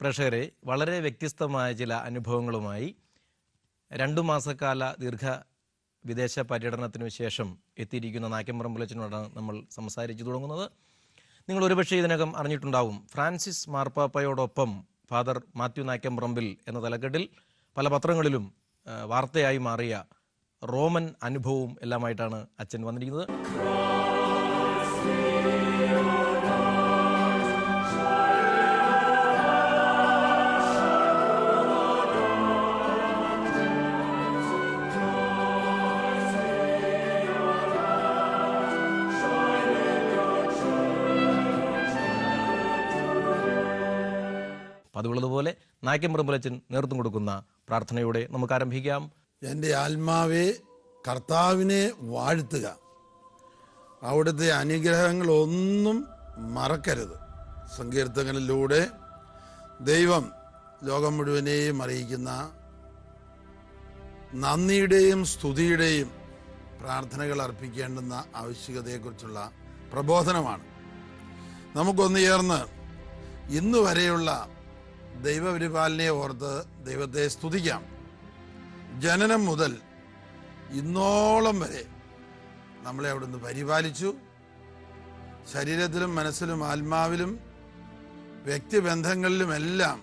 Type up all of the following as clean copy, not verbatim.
പ്രേക്ഷകരെ, വളരെ വ്യത്യസ്തമായ ചില അനുഭവങ്ങളുമായി 2 മാസക്കാല ദീർഘ വിദേശ പര്യടനത്തിനു ശേഷം എത്തിയിരിക്കുന്ന നായ്ക്കമ്പറമ്പിലച്ചനോടാണ് നമ്മൾ സംസാരിച്ചു തുടങ്ങുന്നത്. നിങ്ങൾ ഒരുപക്ഷെ ഇതിനകം അറിഞ്ഞിട്ടുണ്ടാവും, ഫ്രാൻസിസ് മാർപ്പാപ്പയോടൊപ്പം ഫാദർ മാത്യു നായ്ക്കമ്പറമ്പിൽ എന്ന തലക്കെട്ടിൽ പല പത്രങ്ങളിലും വാർത്തയായി മാറിയ റോമൻ അനുഭവവും എല്ലാമായിട്ടാണ് അച്ഛൻ വന്നിരിക്കുന്നത്. പതിവുള്ളതുപോലെ നായ്ക്കമ്പറമ്പിലച്ചൻ നേതൃത്വം കൊടുക്കുന്ന പ്രാർത്ഥനയോടെ നമുക്ക് ആരംഭിക്കാം. എൻ്റെ ആത്മാവെ കർത്താവിനെ വാഴ്ത്തുക, അവിടുത്തെ അനുഗ്രഹങ്ങളൊന്നും മറക്കരുത്. സങ്കീർത്തനങ്ങളിലൂടെ ദൈവം ലോകം മുഴുവനെയും അറിയിക്കുന്ന നന്ദിയുടെയും സ്തുതിയുടെയും പ്രാർത്ഥനകൾ അർപ്പിക്കേണ്ടുന്ന ആവശ്യകതയെക്കുറിച്ചുള്ള പ്രബോധനമാണ്. നമുക്കൊന്നു ചേർന്ന് ഇന്നു വരെയുള്ള ദൈവപരിപാലനയെ ഓർത്ത് ദൈവത്തെ സ്തുതിക്കാം. ജനനം മുതൽ ഇന്നോളം വരെ നമ്മളെ അവിടുന്ന് പരിപാലിച്ചു. ശരീരത്തിലും മനസ്സിലും ആത്മാവിലും വ്യക്തിബന്ധങ്ങളിലുമെല്ലാം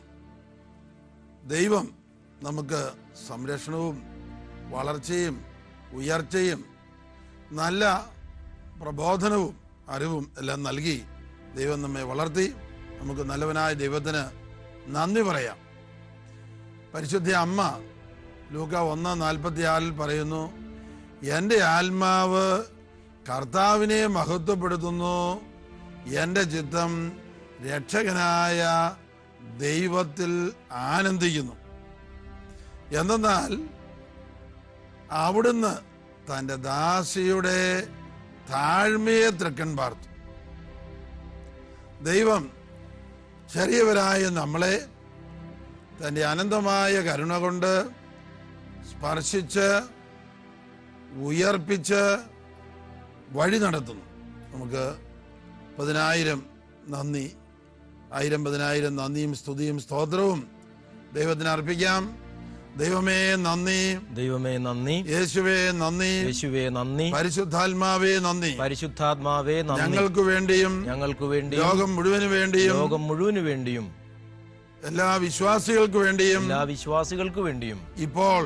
ദൈവം നമുക്ക് സംരക്ഷണവും വളർച്ചയും ഉയർച്ചയും നല്ല പ്രബോധനവും അറിവും എല്ലാം നൽകി ദൈവം നമ്മെ വളർത്തി. നമുക്ക് നല്ലവനായ ദൈവത്തിന് നന്ദി പറയാം. പരിശുദ്ധ അമ്മ ലൂക്ക 1:46 പറയുന്നു, എൻ്റെ ആത്മാവ് കർത്താവിനെ മഹത്വപ്പെടുത്തുന്നു, എൻ്റെ ചിത്തം രക്ഷകനായ ദൈവത്തിൽ ആനന്ദിക്കുന്നു. എന്തെന്നാൽ അവിടുന്ന് തൻ്റെ ദാസിയുടെ താഴ്മയെ തൃക്കൺ പാർത്തു. ദൈവം ചെറിയവരായ നമ്മളെ തൻ്റെ അനന്തമായ കരുണ കൊണ്ട് സ്പർശിച്ച് ഉയർപ്പിച്ച് വഴി നടത്തുന്നു. നമുക്ക് 10,000 നന്ദി, 1000 നന്ദിയും സ്തുതിയും സ്തോത്രവും ദൈവത്തിന് അർപ്പിക്കാം. ദൈവമേ നന്ദി, ദൈവമേ നന്ദി, യേശുവേ നന്ദി, യേശുവേ നന്ദി, പരിശുദ്ധാത്മാവേ നന്ദി, പരിശുദ്ധാത്മാവേ നന്ദി, ഞങ്ങൾക്ക് വേണ്ടിയും ലോകം മുഴുവനു വേണ്ടിയും എല്ലാ വിശ്വാസികൾക്ക് വേണ്ടിയും ഇപ്പോൾ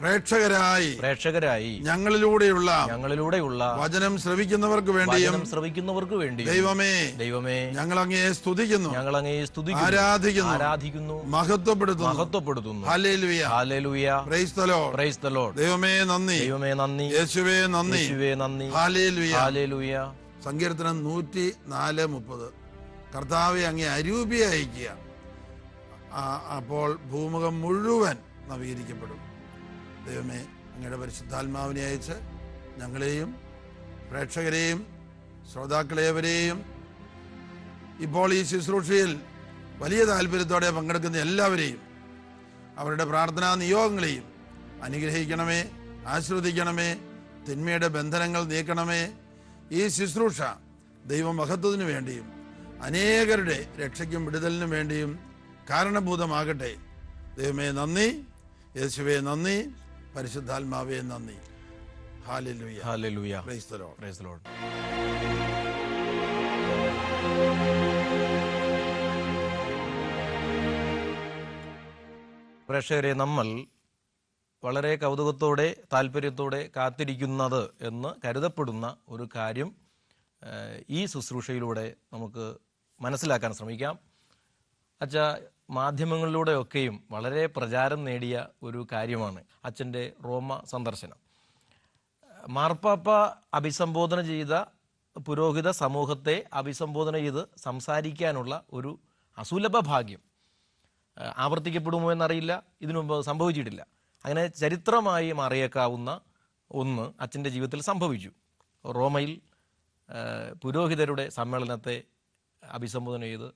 പ്രേക്ഷകരായി ഞങ്ങളിലൂടെയുള്ള വചനം ശ്രവിക്കുന്നവർക്ക് വേണ്ടിയും ദൈവമേ ഞങ്ങൾ അങ്ങയെ സ്തുതിക്കുന്നു, ആരാധിക്കുന്നു, മഹത്വപ്പെടുത്തുന്നു. ഹല്ലേലൂയ, പ്രൈസ് ദി ലോർഡ്. ദൈവമേ നന്ദി, യേശുവേ നന്ദി, ഹല്ലേലൂയ. സങ്കീർത്തനം 104:30. കർത്താവെ അങ്ങേ അരൂപിയെ അയക്കുക, അപ്പോൾ ഭൂമുഖം മുഴുവൻ നവീകരിക്കപ്പെടും. ദൈവമേ അങ്ങയുടെ പരിശുദ്ധാത്മാവിനെ അയച്ച് ഞങ്ങളെയും പ്രേക്ഷകരെയും ശ്രോതാക്കളേവരെയും ഇപ്പോൾ ഈ ശുശ്രൂഷയിൽ വലിയ താല്പര്യത്തോടെ പങ്കെടുക്കുന്ന എല്ലാവരെയും അവരുടെ പ്രാർത്ഥനാ നിയോഗങ്ങളെയും അനുഗ്രഹിക്കണമേ, ആശീർവദിക്കണമേ, തിന്മയുടെ ബന്ധനങ്ങൾ നീക്കണമേ. ഈ ശുശ്രൂഷ ദൈവമഹത്വത്തിനു വേണ്ടിയും അനേകരുടെ രക്ഷയ്ക്കും വിടുതലിനും വേണ്ടിയും കാരണഭൂതമാകട്ടെ. ദൈവമേ നന്ദി, യേശുവേ നന്ദി, പരിശുദ്ധാത്മാവേ നന്ദി. Hallelujah, praise the Lord. പ്രേക്ഷകരെ, നമ്മൾ വളരെ കൗതുകത്തോടെ താല്പര്യത്തോടെ കാത്തിരിക്കുന്നത് എന്ന് കരുതപ്പെടുന്ന ഒരു കാര്യം ഈ ശുശ്രൂഷയിലൂടെ നമുക്ക് മനസ്സിലാക്കാൻ ശ്രമിക്കാം. അച്ഛാ, മാധ്യമങ്ങളിലൂടെയൊക്കെയും വളരെ പ്രചാരം നേടിയ ഒരു കാര്യമാണ് അച്ഛൻ്റെ റോമ സന്ദർശനം. മാർപ്പാപ്പ അഭിസംബോധന ചെയ്ത പുരോഹിത സമൂഹത്തെ അഭിസംബോധന ചെയ്ത് സംസാരിക്കാനുള്ള ഒരു അസുലഭ ഭാഗ്യം ആവർത്തിക്കപ്പെടുമോ എന്നറിയില്ല, ഇതിനു മുമ്പ് സംഭവിച്ചിട്ടില്ല. അങ്ങനെ ചരിത്രമായി മാറിയേക്കാവുന്ന ഒന്ന് അച്ഛൻ്റെ ജീവിതത്തിൽ സംഭവിച്ചു. റോമയിൽ പുരോഹിതരുടെ സമ്മേളനത്തെ അഭിസംബോധന ചെയ്ത്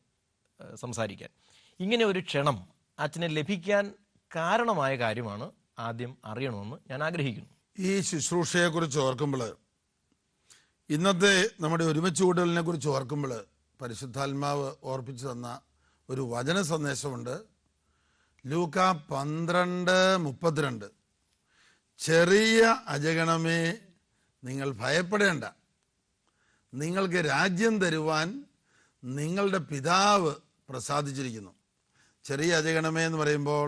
സംസാരിക്കാൻ ഇങ്ങനെ ഒരു ക്ഷണം അച്ഛനെ ലഭിക്കാൻ കാരണമായ കാര്യമാണ് ആദ്യം അറിയണമെന്ന് ഞാൻ ആഗ്രഹിക്കുന്നു. ഈ ശുശ്രൂഷയെക്കുറിച്ച് ഓർക്കുമ്പോൾ, ഇന്നത്തെ നമ്മുടെ ഒരുമിച്ച് കൂടലിനെ കുറിച്ച് ഓർക്കുമ്പോൾ പരിശുദ്ധാത്മാവ് ഓർപ്പിച്ചു തന്ന ഒരു വചന സന്ദേശമുണ്ട്. ലൂക്ക 12:32. ചെറിയ അജഗണമേ, നിങ്ങൾ ഭയപ്പെടേണ്ട, നിങ്ങൾക്ക് രാജ്യം തരുവാൻ നിങ്ങളുടെ പിതാവ് പ്രസാദിച്ചിരിക്കുന്നു. ചെറിയ അജഗണമേ എന്ന് പറയുമ്പോൾ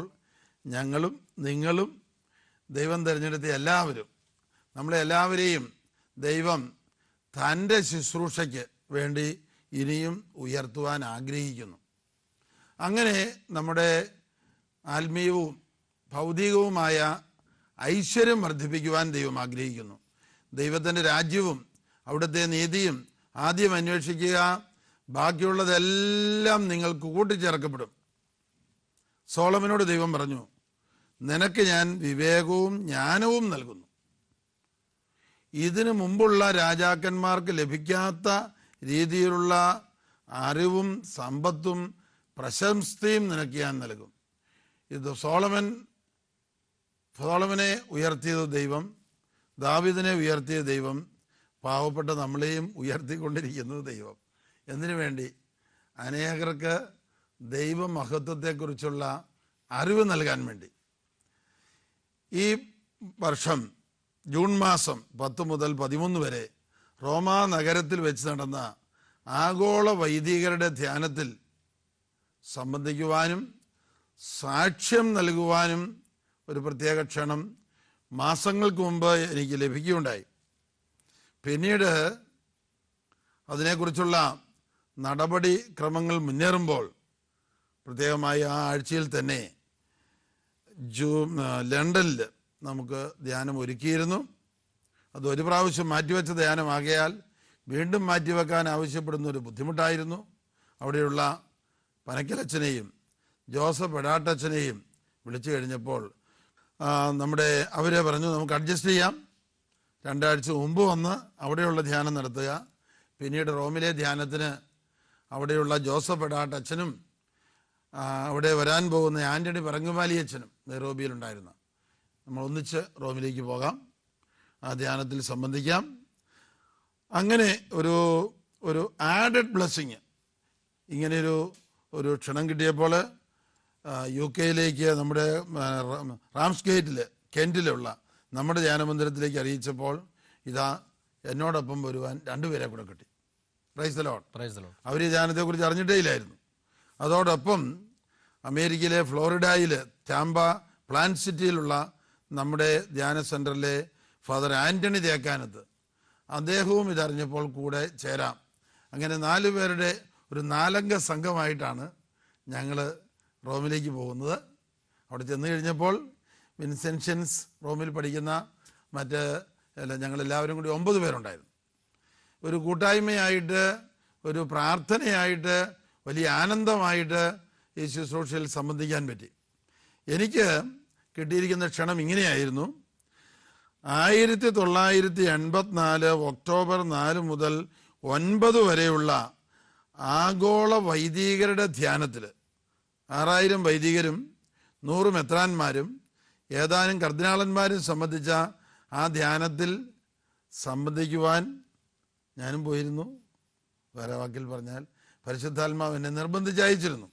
ഞങ്ങളും നിങ്ങളും ദൈവം തിരഞ്ഞെടുത്ത എല്ലാവരും, നമ്മളെ എല്ലാവരെയും ദൈവം തൻ്റെ ശുശ്രൂഷയ്ക്ക് വേണ്ടി ഇനിയും ഉയർത്തുവാൻ ആഗ്രഹിക്കുന്നു. അങ്ങനെ നമ്മുടെ ആത്മീയവും ഭൗതികവുമായ ഐശ്വര്യം വർദ്ധിപ്പിക്കുവാൻ ദൈവം ആഗ്രഹിക്കുന്നു. ദൈവത്തിൻ്റെ രാജ്യവും അവിടുത്തെ നീതിയും ആദ്യം അന്വേഷിക്കുക, ബാക്കിയുള്ളതെല്ലാം നിങ്ങൾക്ക് കൂട്ടിച്ചേർക്കപ്പെടും. സോളമനോട് ദൈവം പറഞ്ഞു, നിനക്ക് ഞാൻ വിവേകവും ജ്ഞാനവും നൽകുന്നു. ഇതിനു മുമ്പുള്ള രാജാക്കന്മാർക്ക് ലഭിക്കാത്ത രീതിയിലുള്ള അറിവും സമ്പത്തും പ്രശസ്തിയും നിനക്ക് ഞാൻ നൽകും. ഇത് സോളമനെ ഉയർത്തിയത് ദൈവം, ദാവീദിനെ ഉയർത്തിയ ദൈവം, പാവപ്പെട്ട നമ്മളെയും ഉയർത്തിക്കൊണ്ടിരിക്കുന്നത് ദൈവം. എന്തിനു വേണ്ടി? അനേകർക്ക് ദൈവമഹത്വത്തെക്കുറിച്ചുള്ള അറിവ് നൽകാൻ വേണ്ടി. ഈ വർഷം ജൂൺ മാസം 10 മുതൽ 13 വരെ റോമാ നഗരത്തിൽ വെച്ച് നടന്ന ആഗോള വൈദികരുടെ ധ്യാനത്തിൽ സംബന്ധിക്കുവാനും സാക്ഷ്യം നൽകുവാനും ഒരു പ്രത്യേക ക്ഷണം മാസങ്ങൾക്ക് മുമ്പ് എനിക്ക് ലഭിക്കുകയുണ്ടായി. പിന്നീട് അതിനെക്കുറിച്ചുള്ള നടപടിക്രമങ്ങൾ മുന്നേറുമ്പോൾ പ്രത്യേകമായി ആ ആഴ്ചയിൽ തന്നെ ലണ്ടനിൽ നമുക്ക് ധ്യാനം ഒരുക്കിയിരുന്നു. അത് ഒരു പ്രാവശ്യം മാറ്റിവെച്ച ധ്യാനമാകയാൽ വീണ്ടും മാറ്റിവെക്കാൻ ആവശ്യപ്പെടുന്ന ഒരു ബുദ്ധിമുട്ടായിരുന്നു. അവിടെയുള്ള പനക്കലച്ചനെയും ജോസഫ് എടാട്ടച്ചനെയും വിളിച്ചു കഴിഞ്ഞപ്പോൾ അവരെ പറഞ്ഞു, നമുക്ക് അഡ്ജസ്റ്റ് ചെയ്യാം, 2 ആഴ്ച മുമ്പ് വന്ന് അവിടെയുള്ള ധ്യാനം നടത്തുക. പിന്നീട് റോമിലെ ധ്യാനത്തിന് അവിടെയുള്ള ജോസഫ് എടാട്ടച്ചനും അവിടെ വരാൻ പോകുന്ന ആൻ്റണി പറങ്ങുമാലിയച്ഛനും നൈറോബിയിലുണ്ടായിരുന്നു. നമ്മൾ ഒന്നിച്ച് റോമിലേക്ക് പോകാം, ആ ധ്യാനത്തിൽ സംബന്ധിക്കാം. അങ്ങനെ ഒരു ആഡഡ് ബ്ലെസ്സിങ്, ഇങ്ങനെയൊരു ക്ഷണം കിട്ടിയപ്പോൾ UK നമ്മുടെ റാംസ്ഗേറ്റിൽ കെൻറ്റിലുള്ള നമ്മുടെ ധ്യാനമന്ദിരത്തിലേക്ക് അറിയിച്ചപ്പോൾ ഇതാ എന്നോടൊപ്പം വരുവാൻ 2 പേരെ കൂടെ കിട്ടി. Price the Lord. അവർ ഈ ധ്യാനത്തെക്കുറിച്ച് അറിഞ്ഞിട്ടേ ഇല്ലായിരുന്നു. അതോടൊപ്പം അമേരിക്കയിലെ ഫ്ലോറിഡയിൽ ടാമ്പ പ്ലാന്റ് സിറ്റിയിലുള്ള നമ്മുടെ ധ്യാന സെൻറ്ററിലെ ഫാദർ ആൻ്റണി തേക്കാനത്ത്, അദ്ദേഹവും ഇതറിഞ്ഞപ്പോൾ കൂടെ ചേരാം. അങ്ങനെ 4 പേരുടെ ഒരു 4 അംഗ സംഘമായിട്ടാണ് ഞങ്ങൾ റോമിലേക്ക് പോകുന്നത്. അവിടെ ചെന്ന് കഴിഞ്ഞപ്പോൾ വിൻസെൻഷ്യൻസ് റോമിൽ പഠിക്കുന്ന ഞങ്ങളെല്ലാവരും കൂടി 9 പേരുണ്ടായിരുന്നു. ഒരു കൂട്ടായ്മയായിട്ട്, ഒരു പ്രാർത്ഥനയായിട്ട്, വലിയ ആനന്ദമായിട്ട് ഈ ശുശ്രൂഷയിൽ സംബന്ധിക്കാൻ പറ്റി. എനിക്ക് കിട്ടിയിരിക്കുന്ന ക്ഷണം ഇങ്ങനെയായിരുന്നു. 1984 ഒക്ടോബർ 4 മുതൽ 9 വരെയുള്ള ആഗോള വൈദികരുടെ ധ്യാനത്തിൽ 6000 വൈദികരും 100 മെത്രാന്മാരും ഏതാനും കർദിനാളന്മാരും സംബന്ധിച്ച ആ ധ്യാനത്തിൽ സംബന്ധിക്കുവാൻ ഞാനും പോയിരുന്നു. വേറെ വാക്കിൽ പറഞ്ഞാൽ പരിശുദ്ധാത്മാവ് എന്നെ നിർബന്ധിച്ചയച്ചിരുന്നു.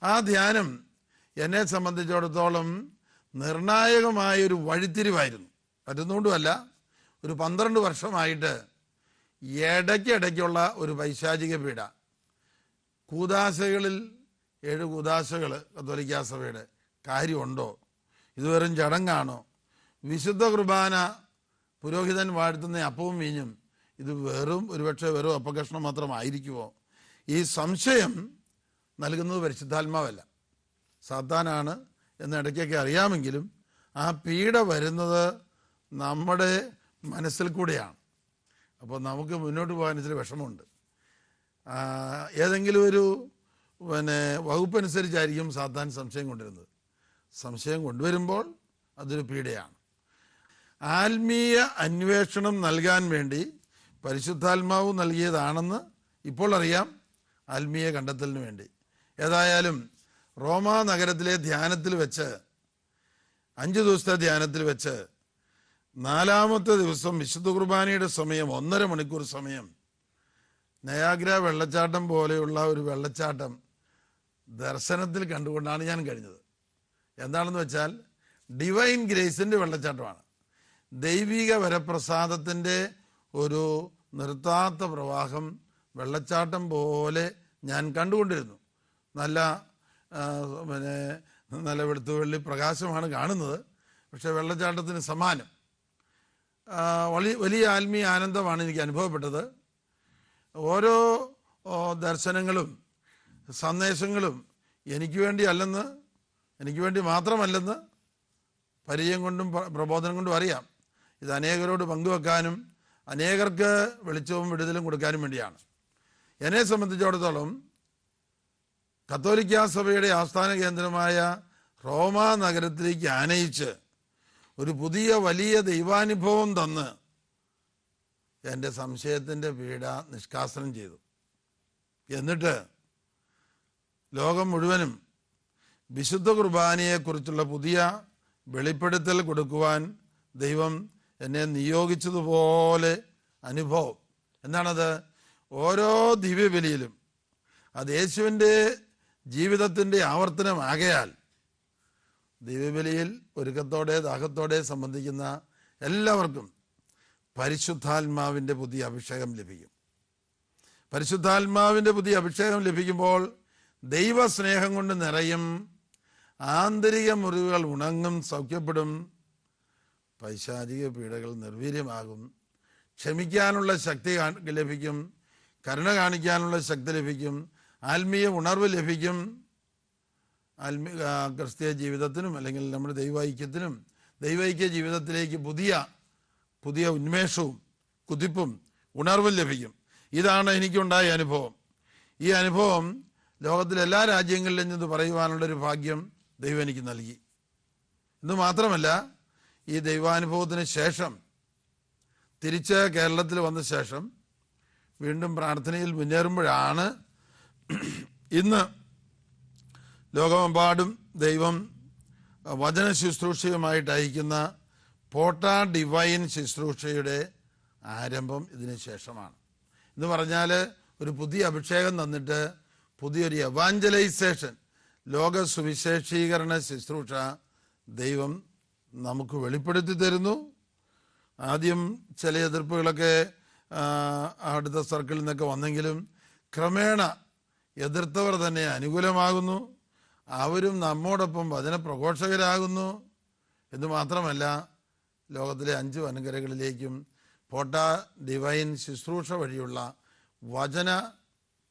ആ ധ്യാനം എന്നെ സംബന്ധിച്ചിടത്തോളം നിർണായകമായൊരു വഴിത്തിരിവായിരുന്നു. മറ്റൊന്നുകൊണ്ടുമല്ല, ഒരു 12 വർഷമായിട്ട് ഇടയ്ക്കിടയ്ക്കുള്ള ഒരു പൈശാചിക പീഡ. കൂദാശകളിൽ 7 കൂദാശകൾ കത്തോലിക്കാ സഭയുടെ കാര്യമുണ്ടോ? ഇത് വെറും ചടങ്ങാണോ? വിശുദ്ധ കുർബാന പുരോഹിതൻ വാഴ്ത്തുന്ന അപ്പവും വീഞ്ഞും ഇത് ഒരുപക്ഷെ വെറും അപ്പകഷ്ണം മാത്രമായിരിക്കുമോ? ഈ സംശയം നൽകുന്നത് പരിശുദ്ധാത്മാവല്ല, സാത്താനാണ് എന്ന് ഇടയ്ക്കൊക്കെ അറിയാമെങ്കിലും ആ പീഡ വരുന്നത് നമ്മുടെ മനസ്സിൽ കൂടെയാണ്. അപ്പോൾ നമുക്ക് മുന്നോട്ട് പോകാൻ ഇച്ചിരി വിഷമമുണ്ട്. ഏതെങ്കിലും ഒരു വകുപ്പനുസരിച്ചായിരിക്കും സാത്താൻ സംശയം കൊണ്ടുവരുന്നത്. സംശയം കൊണ്ടുവരുമ്പോൾ അതൊരു പീഡയാണ്. ആത്മീയ അന്വേഷണം നൽകാൻ വേണ്ടി പരിശുദ്ധാത്മാവ് നൽകിയതാണെന്ന് ഇപ്പോൾ അറിയാം, ആത്മീയ കണ്ടെത്തലിന് വേണ്ടി. ഏതായാലും റോമാ നഗരത്തിലെ ധ്യാനത്തിൽ വെച്ച് 5 ദിവസത്തെ ധ്യാനത്തിൽ വെച്ച് 4ാമത്തെ ദിവസം വിശുദ്ധ കുർബാനയുടെ സമയം 1.5 മണിക്കൂർ സമയം നയാഗ്ര വെള്ളച്ചാട്ടം പോലെയുള്ള ഒരു വെള്ളച്ചാട്ടം ദർശനത്തിൽ കണ്ടുകൊണ്ടാണ് ഞാൻ കഴിഞ്ഞത്. എന്താണെന്ന് വെച്ചാൽ ഡിവൈൻ ഗ്രേസിൻ്റെ വെള്ളച്ചാട്ടമാണ്. ദൈവിക വരപ്രസാദത്തിൻ്റെ ഒരു നിർത്താത്ത പ്രവാഹം വെള്ളച്ചാട്ടം പോലെ ഞാൻ കണ്ടുകൊണ്ടിരുന്നു. നല്ല നല്ല വെളുത്തുവെള്ളി പ്രകാശമാണ് കാണുന്നത്. പക്ഷേ വെള്ളച്ചാട്ടത്തിന് സമാനം വലിയ ആത്മീയ ആനന്ദമാണ് എനിക്ക് അനുഭവപ്പെട്ടത്. ഓരോ ദർശനങ്ങളും സന്ദേശങ്ങളും എനിക്ക് വേണ്ടി മാത്രമല്ലെന്ന് പരിചയം കൊണ്ടും പ്രബോധനം കൊണ്ടും അറിയാം. ഇത് അനേകരോട് പങ്കുവെക്കാനും അനേകർക്ക് വെളിച്ചവും വിടുതലും കൊടുക്കാനും വേണ്ടിയാണ്. എന്നെ സംബന്ധിച്ചിടത്തോളം കത്തോലിക്കാ സഭയുടെ ആസ്ഥാന കേന്ദ്രമായ റോമാ നഗരത്തിലേക്ക് ആനയിച്ച് ഒരു പുതിയ വലിയ ദൈവാനുഭവം തന്ന് എൻ്റെ സംശയത്തിൻ്റെ പീഡ നിഷ്കാസനം ചെയ്തു. എന്നിട്ട് ലോകം മുഴുവനും വിശുദ്ധ കുർബാനയെക്കുറിച്ചുള്ള പുതിയ വെളിപ്പെടുത്തൽ കൊടുക്കുവാൻ ദൈവം എന്നെ നിയോഗിച്ചതുപോലെ അനുഭവം. എന്താണത്? ഓരോ ദിവ്യബലിയിലും അത് യേശുവിൻ്റെ ജീവിതത്തിൻ്റെ ആവർത്തനമാകയാൽ ദിവ്യബലിയിൽ ഒരുക്കത്തോടെ ദാഹത്തോടെ സംബന്ധിക്കുന്ന എല്ലാവർക്കും പരിശുദ്ധാത്മാവിൻ്റെ പുതിയ അഭിഷേകം ലഭിക്കും. പരിശുദ്ധാത്മാവിൻ്റെ പുതിയ അഭിഷേകം ലഭിക്കുമ്പോൾ ദൈവസ്നേഹം കൊണ്ട് നിറയും, ആന്തരിക മുറിവുകൾ ഉണങ്ങും, സൗഖ്യപ്പെടും, പൈശാചിക പീഡകൾ നിർവീര്യമാകും, ക്ഷമിക്കാനുള്ള ശക്തി ലഭിക്കും, കരുണ കാണിക്കാനുള്ള ശക്തി ലഭിക്കും, ആത്മീയ ഉണർവ് ലഭിക്കും. ക്രിസ്തീയ ജീവിതത്തിനും അല്ലെങ്കിൽ നമ്മുടെ ദൈവൈക്യത്തിനും ദൈവൈക്യ ജീവിതത്തിലേക്ക് പുതിയ ഉന്മേഷവും കുതിപ്പും ഉണർവും ലഭിക്കും. ഇതാണ് എനിക്കുണ്ടായ അനുഭവം. ഈ അനുഭവം ലോകത്തിലെ എല്ലാ രാജ്യങ്ങളിലും നിന്ന് പറയുവാനുള്ളൊരു ഭാഗ്യം ദൈവം എനിക്ക് നൽകി. എന്ന് മാത്രമല്ല, ഈ ദൈവാനുഭവത്തിന് ശേഷം തിരിച്ച് കേരളത്തിൽ വന്ന ശേഷം വീണ്ടും പ്രാർത്ഥനയിൽ മുന്നേറുമ്പോഴാണ് ഇന്ന് ലോകമെമ്പാടും ദൈവം വചന ശുശ്രൂഷയുമായിട്ട് അയക്കുന്ന പോട്ട ഡിവൈൻ ശുശ്രൂഷയുടെ ആരംഭം ഇതിന് ശേഷമാണ്. എന്ന് പറഞ്ഞാൽ ഒരു പുതിയ അഭിഷേകം തന്നിട്ട് പുതിയൊരു എവാഞ്ചലൈസേഷൻ, ലോക സുവിശേഷീകരണ ശുശ്രൂഷ ദൈവം നമുക്ക് വെളിപ്പെടുത്തി തരുന്നു. ആദ്യം ചില എതിർപ്പുകളൊക്കെ അടുത്ത സർക്കിളിൽ നിന്നൊക്കെ വന്നെങ്കിലും ക്രമേണ എതിർത്തവർ തന്നെ അനുകൂലമാകുന്നു. അവരും നമ്മോടൊപ്പം വചനപ്രഘോഷകരാകുന്നു. എന്ന് മാത്രമല്ല, ലോകത്തിലെ 5 വനകരകളിലേക്കും പോട്ട ഡിവൈൻ ശുശ്രൂഷ വഴിയുള്ള വചന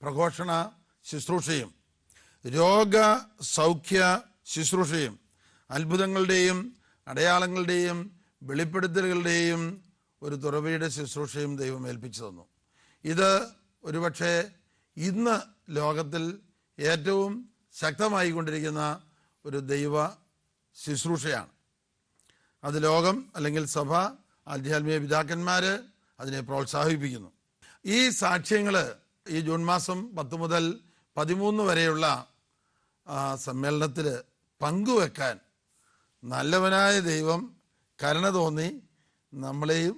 പ്രഘോഷണ ശുശ്രൂഷയും രോഗസൗഖ്യ ശുശ്രൂഷയും അത്ഭുതങ്ങളുടെയും അടയാളങ്ങളുടെയും വെളിപ്പെടുത്തലുകളുടെയും ഒരു തുറവിയുടെ ശുശ്രൂഷയും ദൈവം ഏൽപ്പിച്ചു തന്നു. ഇത് ഒരുപക്ഷെ ഇന്ന് ലോകത്തിൽ ഏറ്റവും ശക്തമായി കൊണ്ടിരിക്കുന്ന ഒരു ദൈവ ശുശ്രൂഷയാണ്. അത് ലോകം അല്ലെങ്കിൽ സഭ, ആധ്യാത്മിക പിതാക്കന്മാർ അതിനെ പ്രോത്സാഹിപ്പിക്കുന്നു. ഈ സാക്ഷ്യങ്ങൾ ഈ ജൂൺ മാസം 10 മുതൽ 13 വരെയുള്ള സമ്മേളനത്തിൽ പങ്കുവെക്കാൻ നല്ലവനായ ദൈവം കരുണ തോന്നി നമ്മളെയും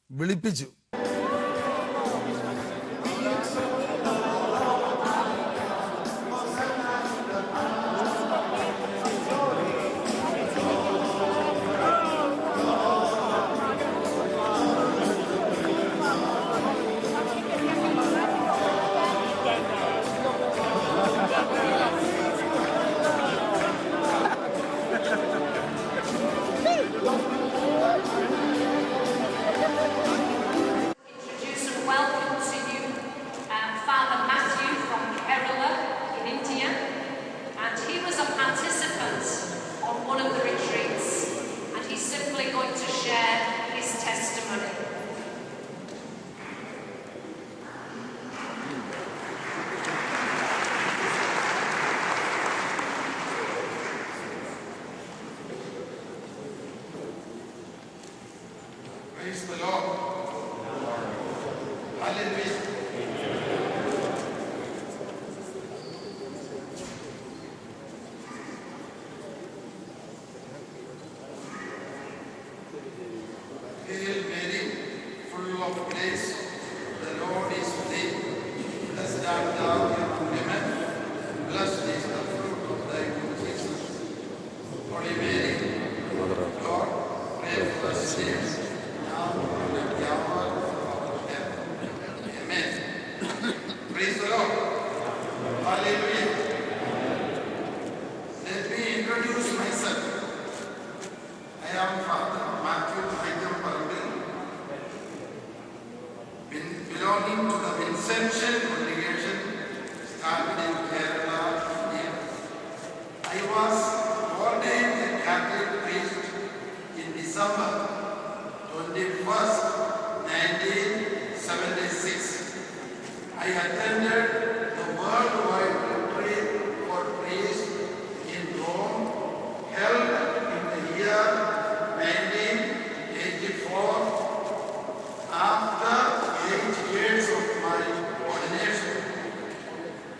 വിളിപ്പിച്ചു. Praise the Lord. Hallelujah. Hail Mary, full of grace, the Lord is with thee. Blessed art thou among women, blessed is Mother of God, pray for us sinners. Praise the Lord. Hallelujah. Let me introduce myself. I am Father Matthew Naikam Parambil, belonging to the Vincentian congregation started in Kerala, India. I was ordained a Catholic priest in December 21st, 1976. I attended the worldwide retreat for priests in Rome, held in the year 1984. After 8 years of my ordination,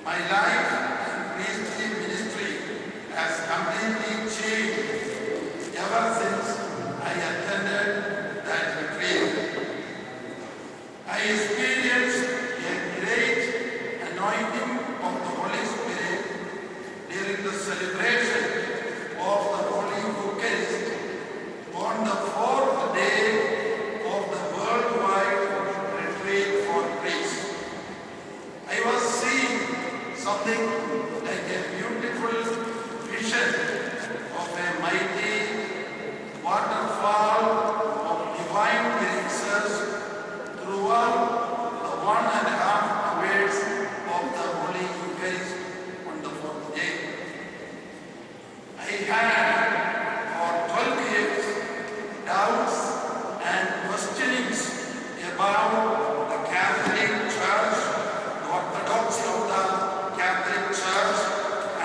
my life and priestly ministry has completely changed ever since I attended that retreat. I experienced a great anointing of the Holy Spirit during the celebration of the Holy Eucharist on the 4th day of the worldwide retreat for priests. I was seeing something like a beautiful vision of a mighty waterfall of divine graces throughout the 1.5 hours of the Holy Eucharist on the 4th day. I had for 12 years doubts and questionings about the Catholic Church, the orthodoxy of the Catholic Church,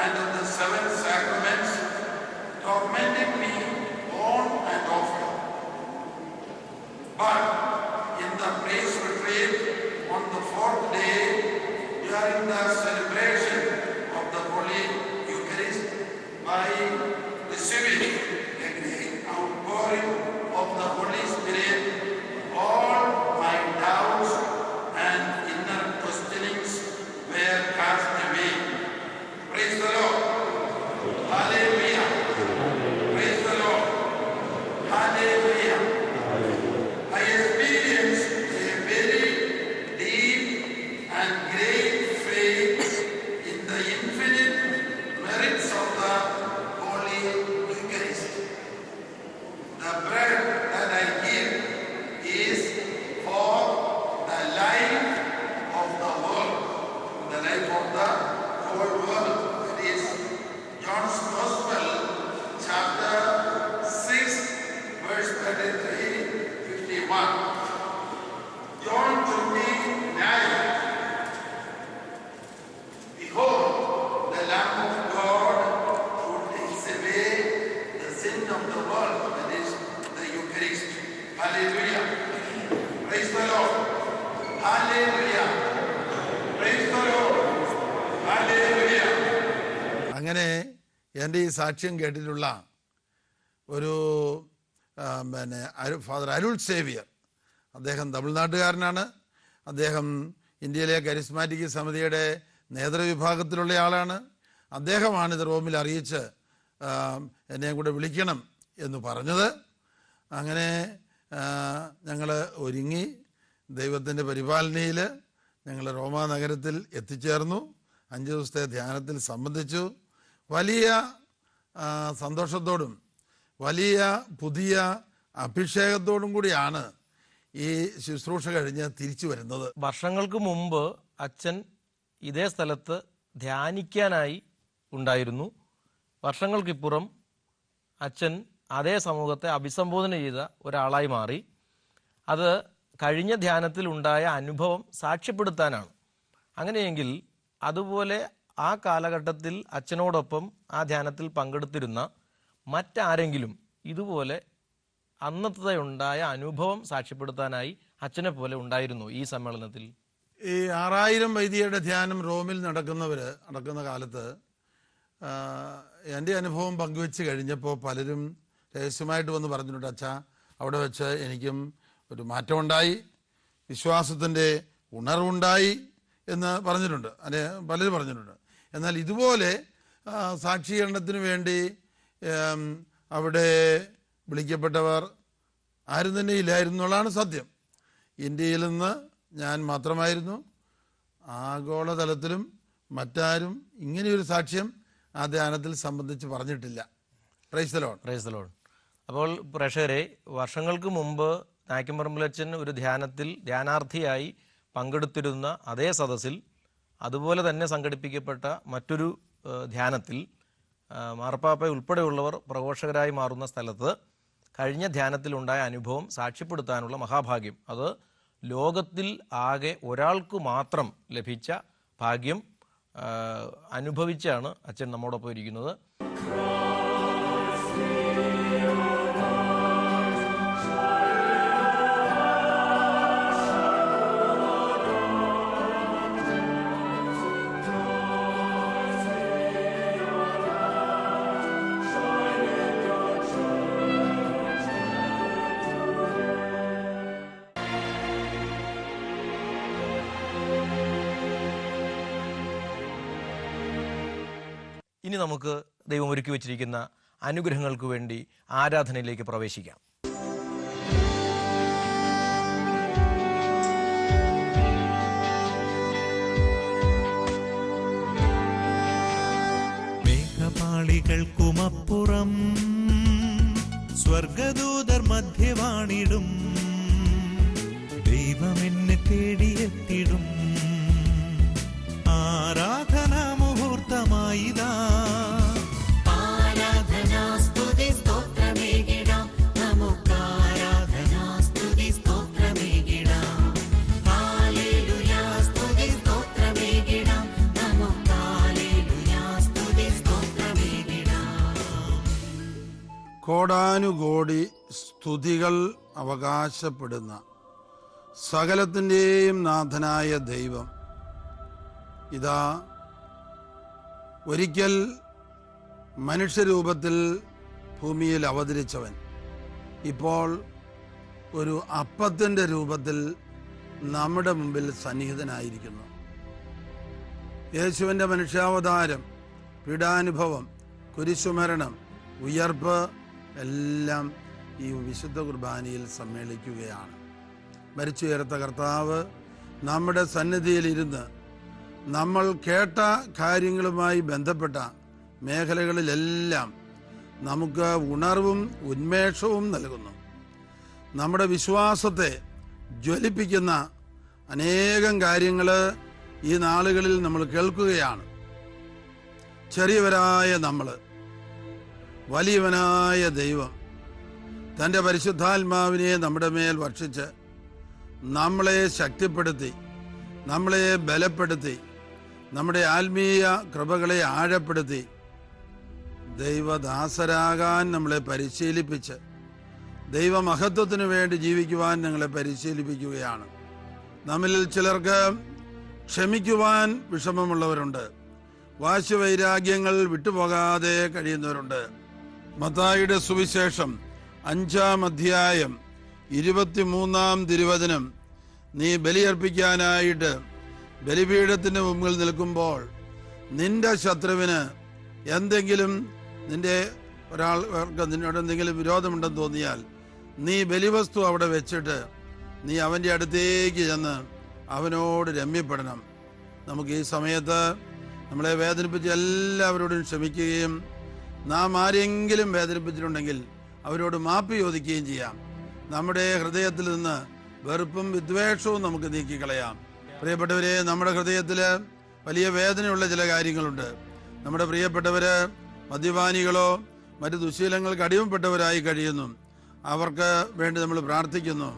and of the 7 sacraments, tormenting me on and off. But in the praise retreat on the 4th day, during the celebration of the Holy Eucharist, by receiving a great outpouring of the Holy Spirit, all my doubts and inner questionings were cast away. Praise the Lord. Hallelujah. Praise the Lord. Hallelujah. I experienced a very deep and great faith in the infinite merits of the Holy Eucharist. The bread that I give is for the life of the world, the life of the whole world. That is John's Gospel, chapter 6, verse 33, 51. John 29. Behold, the Lamb of God who takes away the sin of the world, that is the Eucharist. Hallelujah. Praise the Lord. Hallelujah. Praise the Lord. Hallelujah. അങ്ങനെ എൻ്റെ ഈ സാക്ഷ്യം കേട്ടിട്ടുള്ള ഒരു father അരുൾ Xavier, അദ്ദേഹം തമിഴ്നാട്ടുകാരനാണ്. അദ്ദേഹം ഇന്ത്യയിലെ charismatic സമിതിയുടെ നേതൃവിഭാഗത്തിലുള്ള ആളാണ്. അദ്ദേഹമാണ് ഇത് റോമിൽ അറിയിച്ച് എന്നെയും കൂടെ വിളിക്കണം എന്ന് പറഞ്ഞത്. അങ്ങനെ ഞങ്ങൾ ഒരുങ്ങി ദൈവത്തിൻ്റെ പരിപാലനയിൽ ഞങ്ങൾ റോമാ നഗരത്തിൽ എത്തിച്ചേർന്നു. 5 ദിവസത്തെ ധ്യാനത്തിൽ സംബന്ധിച്ചു. വലിയ സന്തോഷത്തോടും വലിയ പുതിയ അഭിഷേകത്തോടും കൂടിയാണ് ഈ ശുശ്രൂഷ കഴിഞ്ഞ് തിരിച്ചു വരുന്നത്. വർഷങ്ങൾക്ക് മുമ്പ് അച്ഛൻ ഇതേ സ്ഥലത്ത് ധ്യാനിക്കാനായി ഉണ്ടായിരുന്നു. വർഷങ്ങൾക്കിപ്പുറം അച്ഛൻ അതേ സമൂഹത്തെ അഭിസംബോധന ചെയ്ത ഒരാളായി മാറി. അത് കഴിഞ്ഞ ധ്യാനത്തിൽ ഉണ്ടായ അനുഭവം സാക്ഷ്യപ്പെടുത്താനാണ്. അങ്ങനെയെങ്കിൽ അതുപോലെ ആ കാലഘട്ടത്തിൽ അച്ഛനോടൊപ്പം ആ ധ്യാനത്തിൽ പങ്കെടുത്തിരുന്ന മറ്റാരെങ്കിലും ഇതുപോലെ അന്നത്തെ ഉണ്ടായ അനുഭവം സാക്ഷ്യപ്പെടുത്താനായി അച്ഛനെ പോലെ ഉണ്ടായിരുന്നു ഈ സമ്മേളനത്തിൽ? ഈ 6000 വൈദികരുടെ ധ്യാനം റോമിൽ നടക്കുന്ന കാലത്ത് എൻ്റെ അനുഭവം പങ്കുവെച്ച് കഴിഞ്ഞപ്പോൾ പലരും രഹസ്യമായിട്ട് വന്ന് പറഞ്ഞിട്ടുണ്ട്, അച്ഛാ അവിടെ വെച്ച് എനിക്കും ഒരു മാറ്റമുണ്ടായി, വിശ്വാസത്തിൻ്റെ ഉണർവുണ്ടായി എന്ന് പറഞ്ഞിട്ടുണ്ട്. പലരും പറഞ്ഞിട്ടുണ്ട്. എന്നാൽ ഇതുപോലെ സാക്ഷീകരണത്തിന് വേണ്ടി അവിടെ വിളിക്കപ്പെട്ടവർ ആരും തന്നെ ഇല്ലായിരുന്നു എന്നുള്ളതാണ് സത്യം. ഇന്ത്യയിൽ നിന്ന് ഞാൻ മാത്രമായിരുന്നു. ആഗോളതലത്തിലും മറ്റാരും ഇങ്ങനെയൊരു സാക്ഷ്യം ആ ധ്യാനത്തിൽ സംബന്ധിച്ച് പറഞ്ഞിട്ടില്ല. Price the Lord. Praise the Lord. അപ്പോൾ പ്രേക്ഷകരെ, വർഷങ്ങൾക്ക് മുമ്പ് നായ്ക്കമ്പറമ്പിലച്ചൻ ഒരു ധ്യാനാർത്ഥിയായി പങ്കെടുത്തിരുന്ന അതേ സദസ്സിൽ അതുപോലെ തന്നെ സംഘടിപ്പിക്കപ്പെട്ട മറ്റൊരു ധ്യാനത്തിൽ മാർപ്പാപ്പ ഉൾപ്പെടെയുള്ളവർ പ്രഘോഷകരായി മാറുന്ന സ്ഥലത്ത് കഴിഞ്ഞ ധ്യാനത്തിലുണ്ടായ അനുഭവം സാക്ഷ്യപ്പെടുത്താനുള്ള മഹാഭാഗ്യം, അത് ലോകത്തിൽ ആകെ ഒരാൾക്ക് മാത്രം ലഭിച്ച ഭാഗ്യം അനുഭവിച്ചാണ് അച്ഛൻ നമ്മോടൊപ്പം ഇരിക്കുന്നത്. ഇനി നമുക്ക് ദൈവം ഒരുക്കി വച്ചിരിക്കുന്ന അനുഗ്രഹങ്ങൾക്ക് വേണ്ടി ആരാധനയിലേക്ക് പ്രവേശിക്കാം. മേഘപാളികൾക്കുമപ്പുറം സ്വർഗദൂതർ മധ്യവാണിടും, ദൈവമെന്നെ തേടിയെത്തിടും. ആരാധനാ മുഹൂർത്തമായിതാ, കോടാനുകോടി സ്തുതികൾ അവകാശപ്പെടുന്ന സകലത്തിൻ്റെയും നാഥനായ ദൈവം ഇതാ ഒരിക്കൽ മനുഷ്യരൂപത്തിൽ ഭൂമിയിൽ അവതരിച്ചവൻ ഇപ്പോൾ ഒരു അപ്പത്തിൻ്റെ രൂപത്തിൽ നമ്മുടെ മുമ്പിൽ സന്നിഹിതനായിരിക്കുന്നു. യേശുവിൻ്റെ മനുഷ്യാവതാരം, പീഡാനുഭവം, കുരിശുമരണം, ഉയർപ്പ് എല്ലാം ഈ വിശുദ്ധ കുർബാനയിൽ സമ്മേളിക്കുകയാണ്. മരിച്ചുയർത്ത കർത്താവ് നമ്മുടെ സന്നിധിയിലിരുന്ന് നമ്മൾ കേട്ട കാര്യങ്ങളുമായി ബന്ധപ്പെട്ട മേഖലകളിലെല്ലാം നമുക്ക് ഉണർവും ഉന്മേഷവും നൽകുന്നു. നമ്മുടെ വിശ്വാസത്തെ ജ്വലിപ്പിക്കുന്ന അനേകം കാര്യങ്ങൾ ഈ നാളുകളിൽ നമ്മൾ കേൾക്കുകയാണ്. ചെറിയവരായ നമ്മൾ, വലിയവനായ ദൈവം തൻ്റെ പരിശുദ്ധാത്മാവിനെ നമ്മുടെ മേൽ വർഷിച്ച് നമ്മളെ ശക്തിപ്പെടുത്തി, നമ്മളെ ബലപ്പെടുത്തി, നമ്മുടെ ആത്മീയ കൃപകളെ ആഴപ്പെടുത്തി ദൈവദാസരാകാൻ നമ്മളെ പരിശീലിപ്പിച്ച് ദൈവമഹത്വത്തിനു വേണ്ടി ജീവിക്കുവാൻ ഞങ്ങളെ പരിശീലിപ്പിക്കുകയാണ്. നമ്മിൽ ചിലർക്ക് ക്ഷമിക്കുവാൻ വിഷമമുള്ളവരുണ്ട്, വാശിവൈരാഗ്യങ്ങൾ വിട്ടുപോകാതെ കഴിയുന്നവരുണ്ട്. മത്തായിയുടെ സുവിശേഷം 5-ാം അധ്യായം 23-ാം തിരുവചനം, നീ ബലിയർപ്പിക്കാനായിട്ട് ബലിപീഠത്തിന് മുമ്പിൽ നിൽക്കുമ്പോൾ നിന്റെ ശത്രുവിന് എന്തെങ്കിലും നിന്നോട് എന്തെങ്കിലും വിരോധമുണ്ടെന്ന് തോന്നിയാൽ നീ ബലിവസ്തു അവിടെ വെച്ചിട്ട് നീ അവൻ്റെ അടുത്തേക്ക് ചെന്ന് അവനോട് രമ്യപ്പെടണം. നമുക്ക് ഈ സമയത്ത് നമ്മളെ വേദനിപ്പിച്ച് എല്ലാവരോടും ക്ഷമിക്കുകയും നാം ആരെങ്കിലും വേദനിപ്പിച്ചിട്ടുണ്ടെങ്കിൽ അവരോട് മാപ്പ് ചോദിക്കുകയും ചെയ്യാം. നമ്മുടെ ഹൃദയത്തിൽ നിന്ന് വെറുപ്പും വിദ്വേഷവും നമുക്ക് നീക്കിക്കളയാം. പ്രിയപ്പെട്ടവരെ, നമ്മുടെ ഹൃദയത്തിൽ വലിയ വേദനയുള്ള ചില കാര്യങ്ങളുണ്ട്. നമ്മുടെ പ്രിയപ്പെട്ടവര് മദ്യപാനികളോ മറ്റു ദുശീലങ്ങൾക്ക് അടിമപ്പെട്ടവരായി കഴിയുന്നു. അവർക്ക് വേണ്ടി നമ്മൾ പ്രാർത്ഥിക്കുന്നു.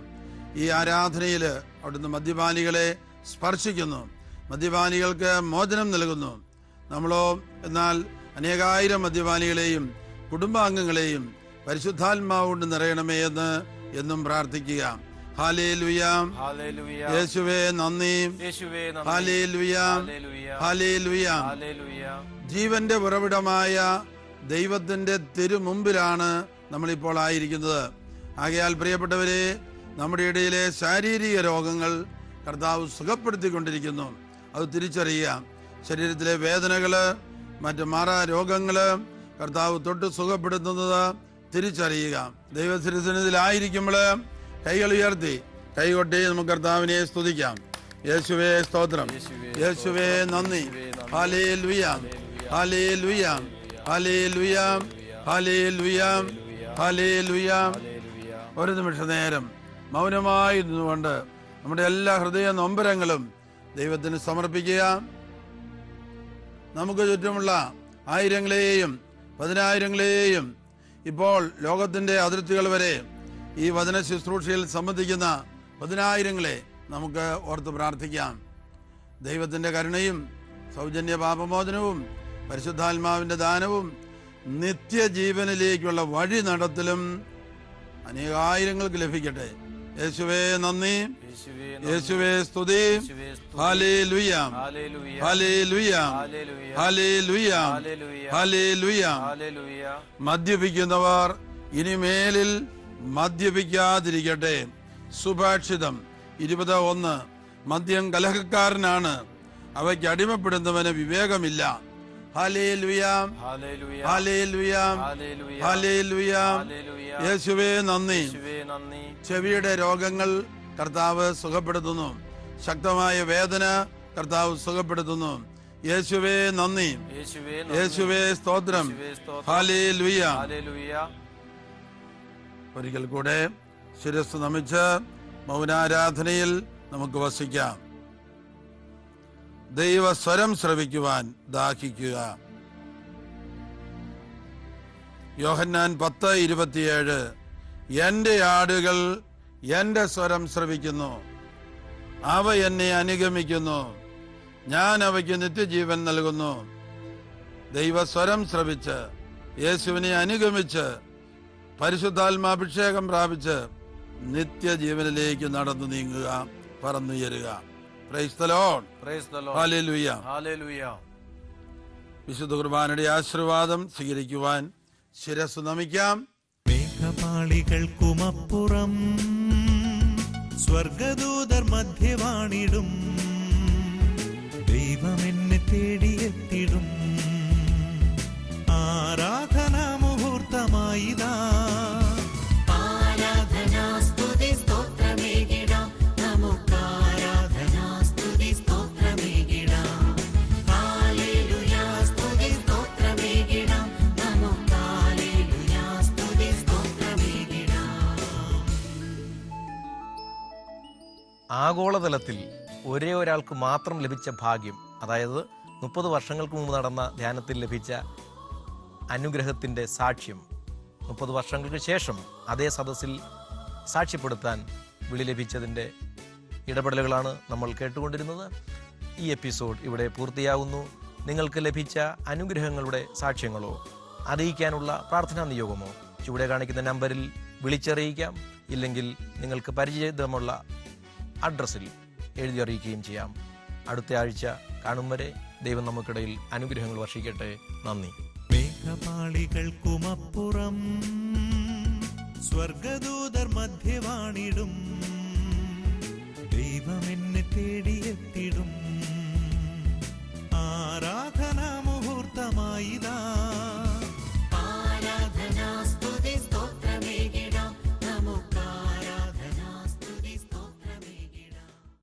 ഈ ആരാധനയിൽ അവിടുന്ന് മദ്യപാനികളെ സ്പർശിക്കുന്നു, മദ്യപാനികൾക്ക് മോചനം നൽകുന്നു. നമ്മളോ എന്നാൽ അനേകായിരം മദ്യപാനികളെയും കുടുംബാംഗങ്ങളെയും പരിശുദ്ധാത്മാവ് കൊണ്ട് നിറയണമേ എന്ന് എന്നും പ്രാർത്ഥിക്കുക. ഹല്ലേലൂയ, യേശുവേ നന്ദി, ഹല്ലേലൂയ, ഹല്ലേലൂയ. ജീവന്റെ ഉറവിടമായ ദൈവത്തിന്റെ തിരുമുമ്പിലാണ് നമ്മളിപ്പോൾ ആയിരിക്കുന്നത്. ആകയാൽ പ്രിയപ്പെട്ടവരെ, നമ്മുടെ ഇടയിലെ ശാരീരിക രോഗങ്ങൾ കർത്താവ് സുഖപ്പെടുത്തിക്കൊണ്ടിരിക്കുന്നു. അത് തിരിച്ചറിയുക. ശരീരത്തിലെ വേദനകള്, മറ്റ് മാറാ രോഗങ്ങള് കർത്താവ് തൊട്ട് സുഖപ്പെടുത്തുന്നത് തിരിച്ചറിയുക. ദൈവസന്നിധിയിലായിരിക്കുമ്പോൾ കൈകൾ ഉയർത്തി കൈകൊട്ടി നമുക്ക് കർത്താവിനെ സ്തുതിക്കാം. യേശുവേ സ്തോത്രം, യേശുവേ നന്ദി. ഹല്ലേലൂയ, ഹല്ലേലൂയ, ഹല്ലേലൂയ, ഹല്ലേലൂയ, ഹല്ലേലൂയ. ഒരു നിമിഷ നേരം മൗനമായി നിന്നുകൊണ്ട് നമ്മുടെ എല്ലാ ഹൃദയ നൊമ്പരങ്ങളും ദൈവത്തിന് സമർപ്പിക്കുക. നമുക്ക് ചുറ്റുമുള്ള ആയിരങ്ങളെയും പതിനായിരങ്ങളെയും ഇപ്പോൾ ലോകത്തിന്റെ അതിർത്തികൾ വരെ ഈ വചന ശുശ്രൂഷയിൽ സംബന്ധിക്കുന്ന പതിനായിരങ്ങളെ നമുക്ക് ഓർത്ത് പ്രാർത്ഥിക്കാം. ദൈവത്തിന്റെ കരുണയും സൗജന്യ പാപമോചനവും പരിശുദ്ധാത്മാവിന്റെ ദാനവും നിത്യജീവനിലേക്കുള്ള വഴി നടത്തലും അനേകായിരങ്ങൾക്ക് ലഭിക്കട്ടെ. യേശുവേ നന്ദി, യേശുവേ സ്തുതി. ഹല്ലേലൂയ, ഹല്ലേലൂയ, ഹല്ലേലൂയ, ഹല്ലേലൂയ. മദ്യപിക്കുന്നവർ ഇനിമേലിൽ മദ്യപിക്കാതിരിക്കട്ടെ. സുഭാഷിതം 20:1. മദ്യം കലഹക്കാരനാണ്, അവയ്ക്ക് അടിമപ്പെടുന്നവന് വിവേകമില്ല. ഹല്ലേലൂയ, ഹല്ലേലൂയ, ഹല്ലേലൂയ. യേശുവേ നന്ദി. ചെവിയുടെ രോഗങ്ങൾ കർത്താവ് സുഖപ്പെടുത്തുന്നു. ശക്തമായ വേദന കർത്താവ് സുഖപ്പെടുത്തുന്നു. യേശുവേ നന്ദി, യേശുവേ സ്തോത്രം. ഹല്ലേലൂയ. ഒരിക്കൽ കൂടെ ശിരസ് നമിച്ച് മൗനാരാധനയിൽ നമുക്ക് വസിക്കാം. ദൈവസ്വരം ശ്രവിക്കുവാൻ ദാഹിക്കുക. യോഹന്നാൻ 10:27. എന്റെ ആടുകൾ എന്റെ സ്വരം ശ്രവിക്കുന്നു, അവ എന്നെ അനുഗമിക്കുന്നു, ഞാൻ അവയ്ക്ക് നിത്യജീവൻ നൽകുന്നു. ദൈവസ്വരം ശ്രവിച്ച് യേശുവിനെ അനുഗമിച്ച് പരിശുദ്ധാത്മാഭിഷേകം പ്രാപിച്ച് നിത്യജീവനിലേക്ക് നടന്നു നീങ്ങുക, പറന്നുയരുക. Praise the Lord, praise the Lord. ഹല്ലേലൂയ, ഹല്ലേലൂയ. വിശുദ്ധ കുർബാനയുടെ ആശീർവാദം സ്വീകരിക്കുവാൻ ശിരസ്സു നമിക്കാം. മേഘപാളികൾക്കുമപ്പുറം സ്വർഗദൂതർ മധ്യവാണിടും, ദൈവമെന്നെ തേടിയെത്തിടും. ആരാധനാ മുഹൂർത്തമായിതാ, ആഗോളതലത്തിൽ ഒരേ ഒരാൾക്ക് മാത്രം ലഭിച്ച ഭാഗ്യം, അതായത് 30 വർഷങ്ങൾക്ക് മുമ്പ് നടന്ന ധ്യാനത്തിൽ ലഭിച്ച അനുഗ്രഹത്തിൻ്റെ സാക്ഷ്യം 30 വർഷങ്ങൾക്ക് ശേഷം അതേ സദസ്സിൽ സാക്ഷ്യപ്പെടുത്താൻ വിളി ലഭിച്ചതിൻ്റെ ഇടപെടലുകളാണ് നമ്മൾ കേട്ടുകൊണ്ടിരുന്നത്. ഈ എപ്പിസോഡ് ഇവിടെ പൂർത്തിയാകുന്നു. നിങ്ങൾക്ക് ലഭിച്ച അനുഗ്രഹങ്ങളുടെ സാക്ഷ്യങ്ങളോ അറിയിക്കാനുള്ള പ്രാർത്ഥനാ നിയോഗമോ ചുവടെ കാണിക്കുന്ന നമ്പറിൽ വിളിച്ചറിയിക്കാം. ഇല്ലെങ്കിൽ നിങ്ങൾക്ക് പരിചിതമുള്ള അഡ്രസ്സിൽ എഴുതി അറിയിക്കുകയും ചെയ്യാം. അടുത്ത ആഴ്ച കാണും വരെ ദൈവം നമുക്കിടയിൽ അനുഗ്രഹങ്ങൾ വർഷിക്കട്ടെ. നന്ദി. മേഘപാളികൾക്കുമപ്പുറം സ്വർഗദൂതർ മധ്യവാണിടും, ദൈവമെന്നെ തേടി